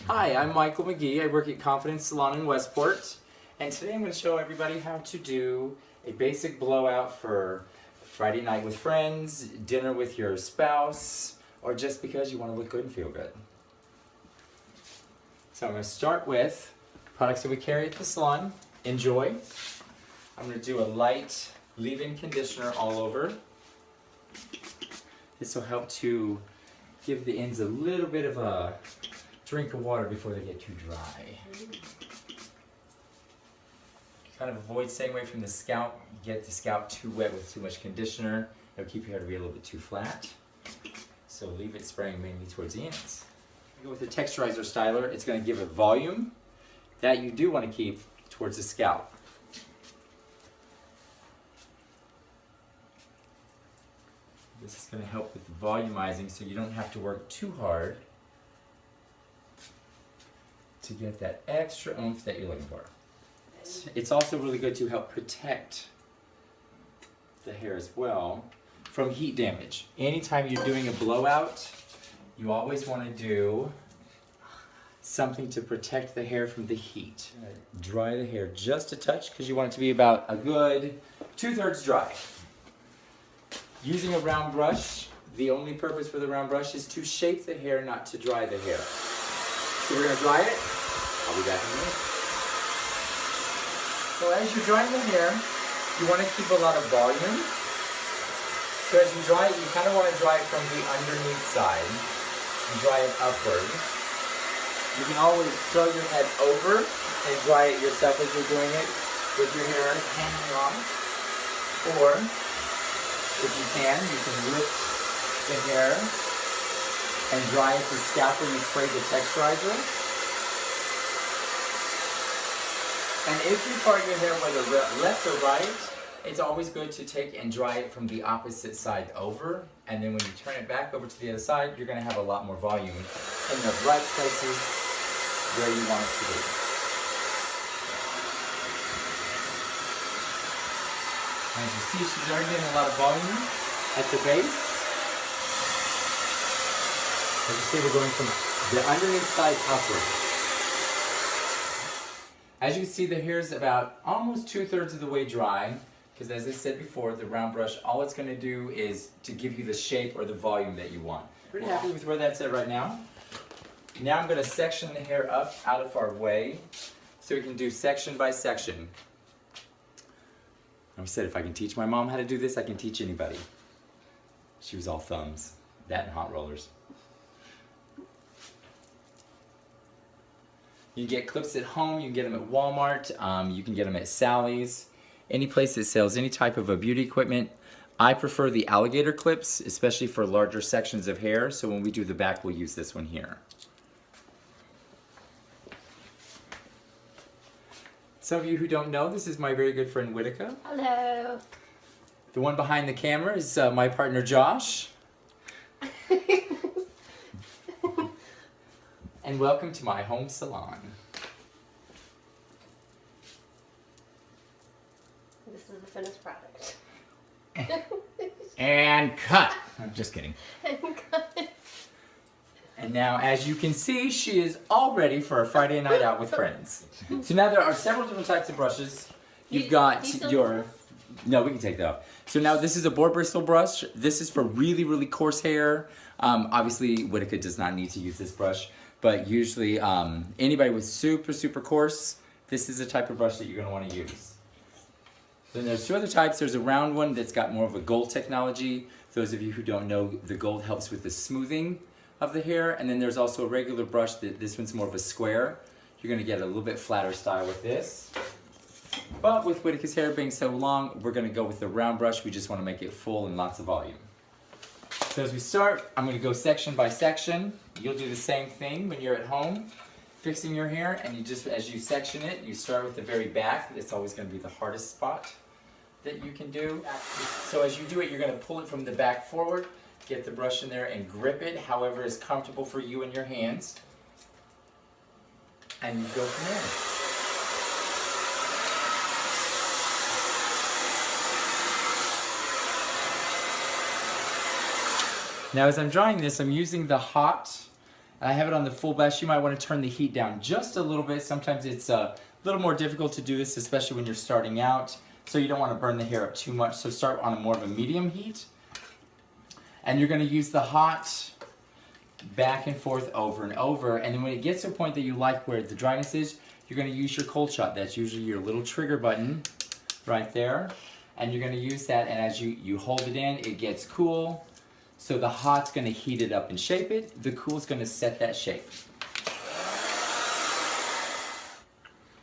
Hi, I'm Michael McGee. I work at Confidence Salon in Westport, and today I'm going to show everybody how to do a basic blowout for Friday night with friends, dinner with your spouse, or just because you want to look good and feel good. So I'm going to start with products that we carry at the salon. Enjoy. I'm going to do a light leave-in conditioner all over. This will help to give the ends a little bit of a drink of water before they get too dry. Kind of avoid staying away from the scalp. You get the scalp too wet with too much conditioner. It'll keep your hair to be a little bit too flat. So leave it spraying mainly towards the ends. Go with the texturizer styler. It's going to give a volume that you do want to keep towards the scalp. This is going to help with volumizing so you don't have to work too hard to get that extra oomph that you're looking for. It's also really good to help protect the hair as well from heat damage. Anytime you're doing a blowout, you always want to do something to protect the hair from the heat. Dry the hair just a touch because you want it to be about a good 2/3 dry. Using a round brush, the only purpose for the round brush is to shape the hair, not to dry the hair. So we're going to dry it. I'll be back in a minute. So as you're drying the hair, you want to keep a lot of volume. So as you dry it, you kind of want to dry it from the underneath side and dry it upward. You can always throw your head over and dry it yourself as you're doing it with your hair hanging off. Or, if you can lift the hair and dry it the scalp when you spray the texturizer. And if you part your hair whether left or right, it's always good to take and dry it from the opposite side over. And then when you turn it back over to the other side, you're going to have a lot more volume in the right places where you want it to be. As you see, she's already getting a lot of volume at the base. As you see, we're going from the underneath side upward. As you can see, the hair is about almost 2/3 of the way dry, because as I said before, the round brush, all it's going to do is to give you the shape or the volume that you want. Pretty happy with where that's at right now. Now I'm going to section the hair up out of our way, so we can do section by section. I said if I can teach my mom how to do this, I can teach anybody. She was all thumbs. That and hot rollers. You can get clips at home, you can get them at Walmart, you can get them at Sally's, any place that sells any type of a beauty equipment. I prefer the alligator clips, especially for larger sections of hair, so when we do the back, we'll use this one here. Some of you who don't know, this is my very good friend Whitaker. Hello. The one behind the camera is my partner Josh. And welcome to my home salon. This is the finished product. And cut. I'm just kidding. And now, as you can see, she is all ready for a Friday night out with friends. So now there are several different types of brushes. You've got your... No, we can take that off. So now this is a boar bristle brush. This is for really, really coarse hair. Obviously, Whitaker does not need to use this brush. But usually, anybody with super, super coarse, this is the type of brush that you're going to want to use. Then there's two other types. There's a round one that's got more of a gold technology. Those of you who don't know, the gold helps with the smoothing of the hair. And then there's also a regular brush. This one's more of a square. You're going to get a little bit flatter style with this. But with Whitaker's hair being so long, we're going to go with the round brush. We just want to make it full and lots of volume. So as we start, I'm going to go section by section. You'll do the same thing when you're at home fixing your hair, and you just, as you section it, you start with the very back. It's always going to be the hardest spot that you can do. So as you do it, you're going to pull it from the back forward, get the brush in there and grip it however is comfortable for you and your hands. And you go from there. Now as I'm drying this, I'm using the hot I have it on the full blast. You might want to turn the heat down just a little bit. Sometimes it's a little more difficult to do this, especially when you're starting out. So you don't want to burn the hair up too much. So start on a more of a medium heat. And you're going to use the hot back and forth over and over. And then when it gets to a point that you like where the dryness is, you're going to use your cold shot. That's usually your little trigger button right there. And you're going to use that, and as you hold it in, it gets cool. So the hot's going to heat it up and shape it. The cool's going to set that shape.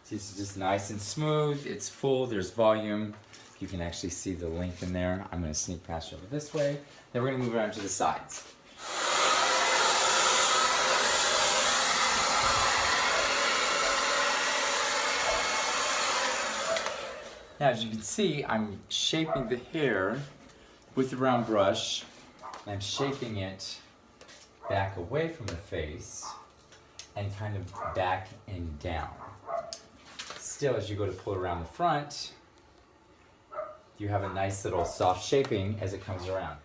This is just nice and smooth. It's full. There's volume. You can actually see the length in there. I'm going to sneak past you over this way. Then we're going to move around to the sides. Now, as you can see, I'm shaping the hair with the round brush. I'm shaping it back away from the face and kind of back and down. Still, as you go to pull around the front, you have a nice little soft shaping as it comes around.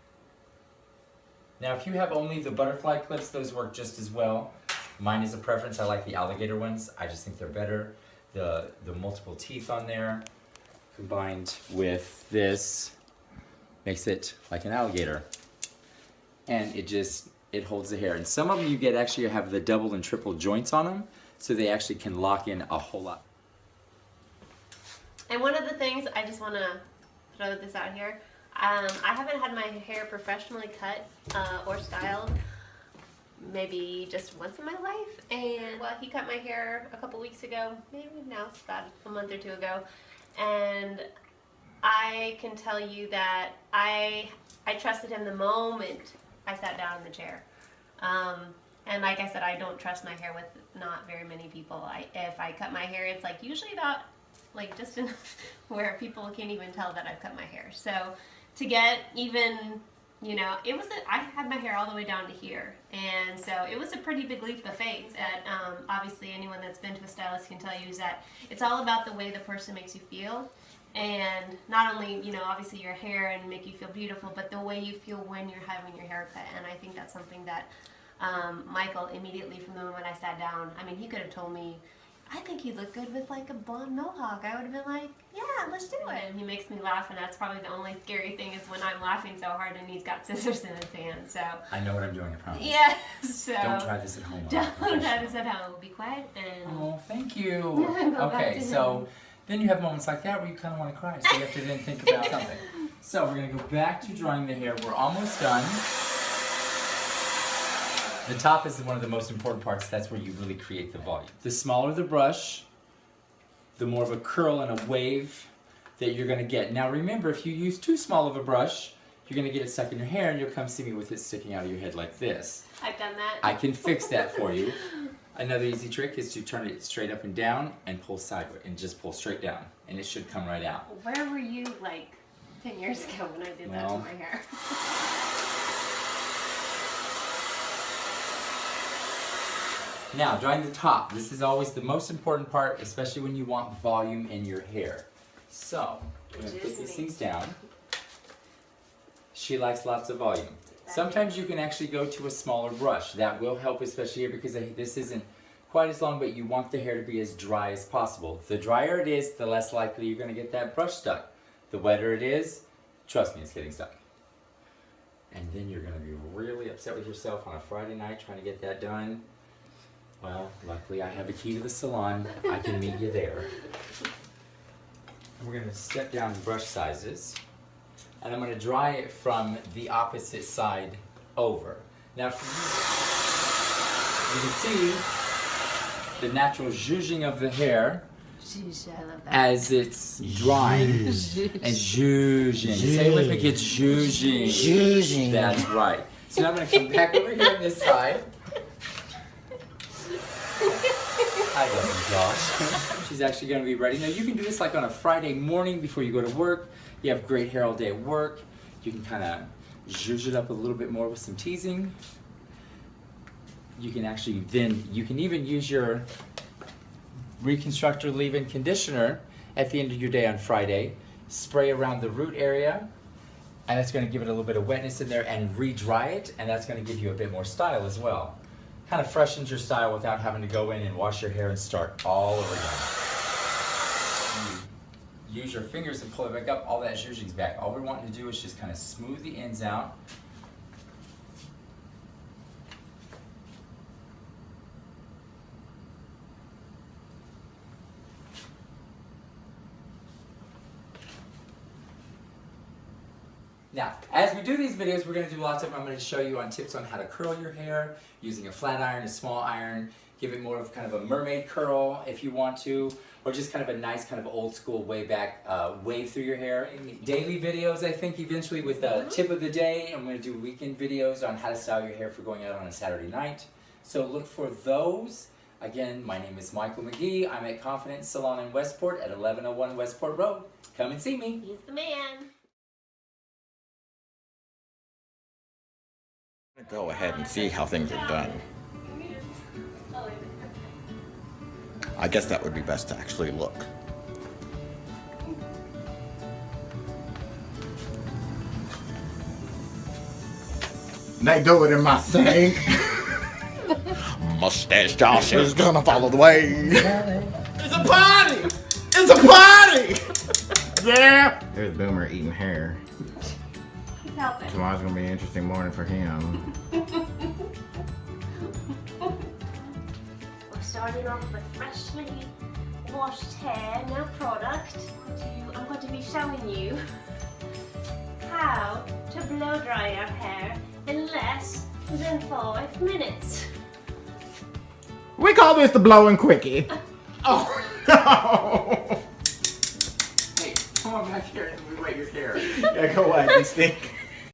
Now, if you have only the butterfly clips, those work just as well. Mine is a preference. I like the alligator ones. I just think they're better. The multiple teeth on there combined with this makes it like an alligator. And it holds the hair. And some of them you get actually have the double and triple joints on them, so they actually can lock in a whole lot. And one of the things, I just want to throw this out here, I haven't had my hair professionally cut or styled maybe just once in my life. And well, he cut my hair a couple weeks ago, maybe now it's about a month or two ago. And I can tell you that I trusted him the moment I sat down in the chair. And like I said, I don't trust my hair with not very many people. If I cut my hair, it's like usually about like just enough where people can't even tell that I've cut my hair. So to get even, you know, I had my hair all the way down to here. And so it was a pretty big leap of faith that obviously anyone that's been to a stylist can tell you is that it's all about the way the person makes you feel. And not only, you know, obviously your hair and make you feel beautiful, but the way you feel when you're having your hair cut. And I think that's something that Michael, immediately from the moment I sat down, I mean, he could have told me, I think you look good with like a blonde mohawk. I would have been like, yeah, let's do it. And he makes me laugh, and that's probably the only scary thing is when I'm laughing so hard and he's got scissors in his hand. So I know what I'm doing, I promise. yeah, so don't try this at home. Don't try this at home. Be quiet and oh, thank you. Okay, so then you have moments like that where you kind of want to cry, so you have to then think about something. So we're going to go back to drying the hair. We're almost done. The top is one of the most important parts. That's where you really create the volume. The smaller the brush, the more of a curl and a wave that you're going to get. Now remember, if you use too small of a brush, you're going to get it stuck in your hair, and you'll come see me with it sticking out of your head like this. I've done that. I can fix that for you. Another easy trick is to turn it straight up and down and pull sideways, and just pull straight down, and it should come right out. Where were you like 10 years ago when I did that to my hair? Now, drying the top. This is always the most important part, especially when you want volume in your hair. So, I'm going to put these things down. She likes lots of volume. Sometimes you can actually go to a smaller brush. That will help, especially here, because this isn't quite as long, but you want the hair to be as dry as possible. The drier it is, the less likely you're going to get that brush stuck. The wetter it is, trust me, it's getting stuck. And then you're going to be really upset with yourself on a Friday night trying to get that done. Well, luckily I have a key to the salon. I can meet you there. And we're going to step down brush sizes. And I'm going to dry it from the opposite side over. Now, you can see the natural zhuzhing of the hair as it's drying. And zhuzhing. Say it with me, it's zhuzhing. Zhuzhing. That's right. So now I'm going to come back over here on this side. I love you, Josh. She's actually going to be ready. Now, you can do this like on a Friday morning before you go to work. You have great hair all day at work. You can kind of zhuzh it up a little bit more with some teasing. You can actually you can even use your Reconstructor leave-in conditioner at the end of your day on Friday. Spray around the root area, and that's going to give it a little bit of wetness in there, and re-dry it, and that's going to give you a bit more style as well. kind of freshens your style without having to go in and wash your hair and start all over again. You use your fingers and pull it back up. All that zhuzhing's back. All we're wanting to do is just kind of smooth the ends out. Now, as we do these videos, we're going to do lots of them. I'm going to show you on tips on how to curl your hair using a flat iron, a small iron, give it more of kind of a mermaid curl if you want to, or just kind of a nice kind of old school way back wave through your hair. Daily videos, I think, eventually with the tip of the day. I'm going to do weekend videos on how to style your hair for going out on a Saturday night. So look for those. Again, my name is Michael McGee. I'm at Confidence Salon in Westport at 1101 Westport Road. Come and see me. He's the man. Go ahead and see how things are done. I guess that would be best to actually look. They do it in my sink. Mustache Josh is gonna follow the way. It's a party! It's a party! Yeah! There's Boomer eating hair. He's helping. Tomorrow's gonna be an interesting morning for him. We're starting off with freshly washed hair, no product. I'm going to be showing you how to blow dry your hair in less than 5 minutes. We call this the blowing quickie. Oh no! Hey, come on back here and we wet your hair. Yeah, go whack this thing.